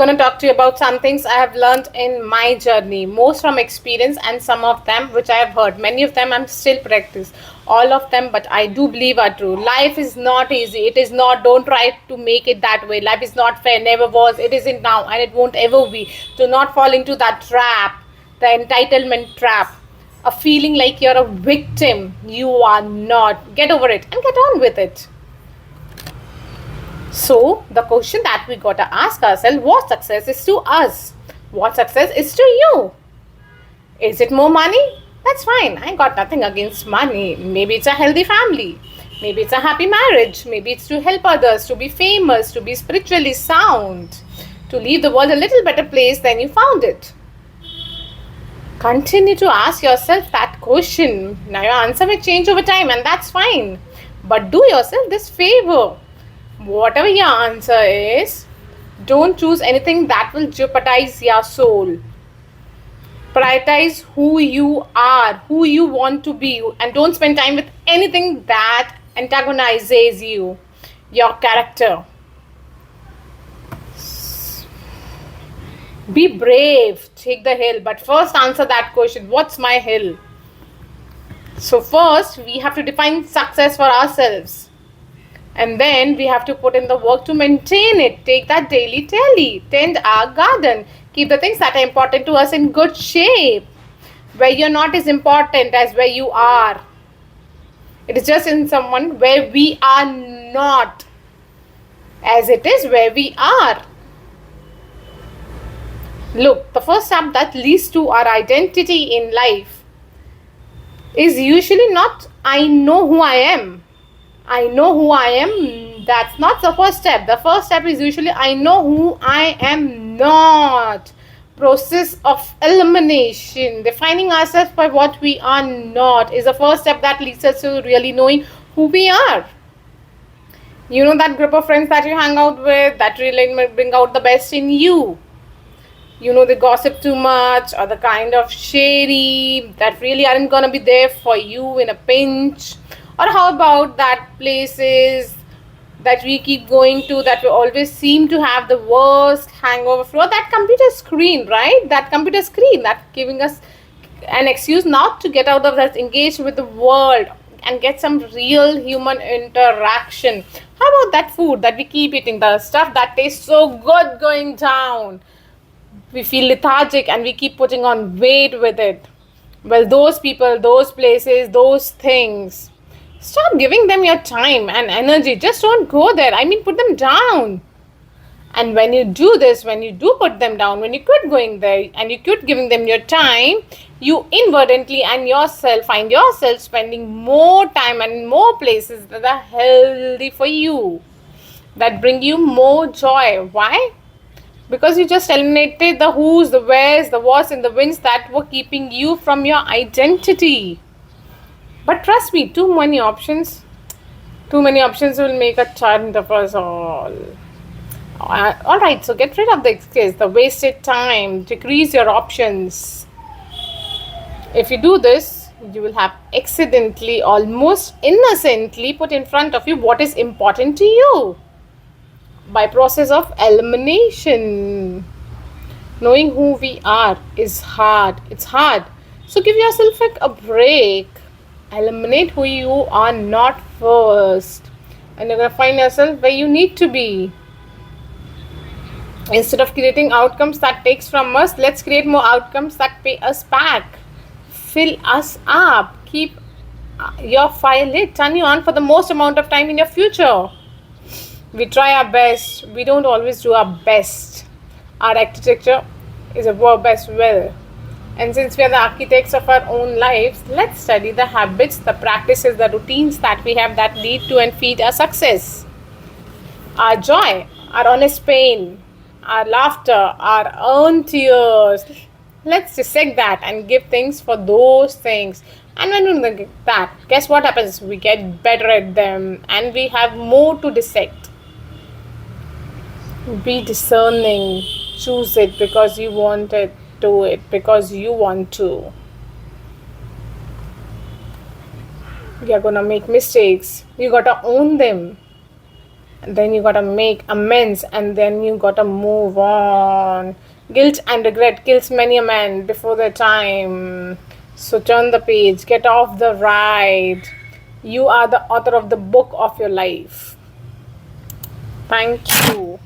Going to talk to you about some things I have learned in my journey, most from experience and some of them which I have heard. Many of them I'm still practice. All of them, but I do believe are true. Life is not easy. It is not. Don't try to make it that way. Life is not fair. Never was. It isn't now, and it won't ever be. Do not fall into that trap, the entitlement trap. A feeling like you're a victim. You are not. Get over it and get on with it. So, the question that we gotta ask ourselves, what success is to us? What success is to you? Is it more money? That's fine. I got nothing against money. Maybe it's a healthy family. Maybe it's a happy marriage. Maybe it's to help others, to be famous, to be spiritually sound, to leave the world a little better place than you found it. Continue to ask yourself that question. Now, your answer may change over time, and that's fine. But do yourself this favor. Whatever your answer is, don't choose anything that will jeopardize your soul. Prioritize who you are, who you want to be, and don't spend time with anything that antagonizes you, your character. Be brave, take the hill, but first answer that question, what's my hill? So first, we have to define success for ourselves. And then we have to put in the work to maintain it. Take that daily tally. Tend our garden. Keep the things that are important to us in good shape. Where you're not as important as where you are. It is just in someone where we are not as it is where we are. Look, the first step that leads to our identity in life is usually not I know who I am. I know who I am. That's not the first step. The first step is usually I know who I am not. Process of elimination. Defining ourselves by what we are not is the first step that leads us to really knowing who we are. You know that group of friends that you hang out with that really bring out the best in you. You know they gossip too much or the kind of shady that really aren't gonna be there for you in a pinch. Or how about that places that we keep going to that we always seem to have the worst hangover flow? That computer screen, right? That computer screen that giving us an excuse not to get out of that, engage with the world and get some real human interaction. How about that food that we keep eating, the stuff that tastes so good going down? We feel lethargic and we keep putting on weight with it. Well, those people, those places, those things, stop giving them your time and energy. Just don't go there. I mean, put them down. And when you do this, when you do put them down, when you quit going there and you quit giving them your time, you inadvertently and yourself find yourself spending more time and in more places that are healthy for you, that bring you more joy. Why? Because you just eliminated the who's, the where's, the what's, and the wins that were keeping you from your identity. But trust me, too many options will make a chant of us all. Alright, so get rid of the excuse, the wasted time, decrease your options. If you do this, you will have accidentally, almost innocently put in front of you what is important to you. By process of elimination. Knowing who we are is hard. It's hard. So give yourself a break. Eliminate who you are not first. And you're going to find yourself where you need to be. Instead of creating outcomes that takes from us, let's create more outcomes that pay us back. Fill us up. Keep your fire lit. Turn you on for the most amount of time in your future. We try our best. We don't always do our best. Our architecture is a work best well. And since we are the architects of our own lives, let's study the habits, the practices, the routines that we have that lead to and feed our success. Our joy, our honest pain, our laughter, our earned tears. Let's dissect that and give things for those things. And when we do that, guess what happens? We get better at them and we have more to dissect. Be discerning. Choose it because you want it. Do it because you want to. You're gonna make mistakes. You gotta own them. And then you gotta make amends, and then you gotta move on. Guilt and regret kills many a man before their time. So turn the page, get off the ride. You are the author of the book of your life. Thank you.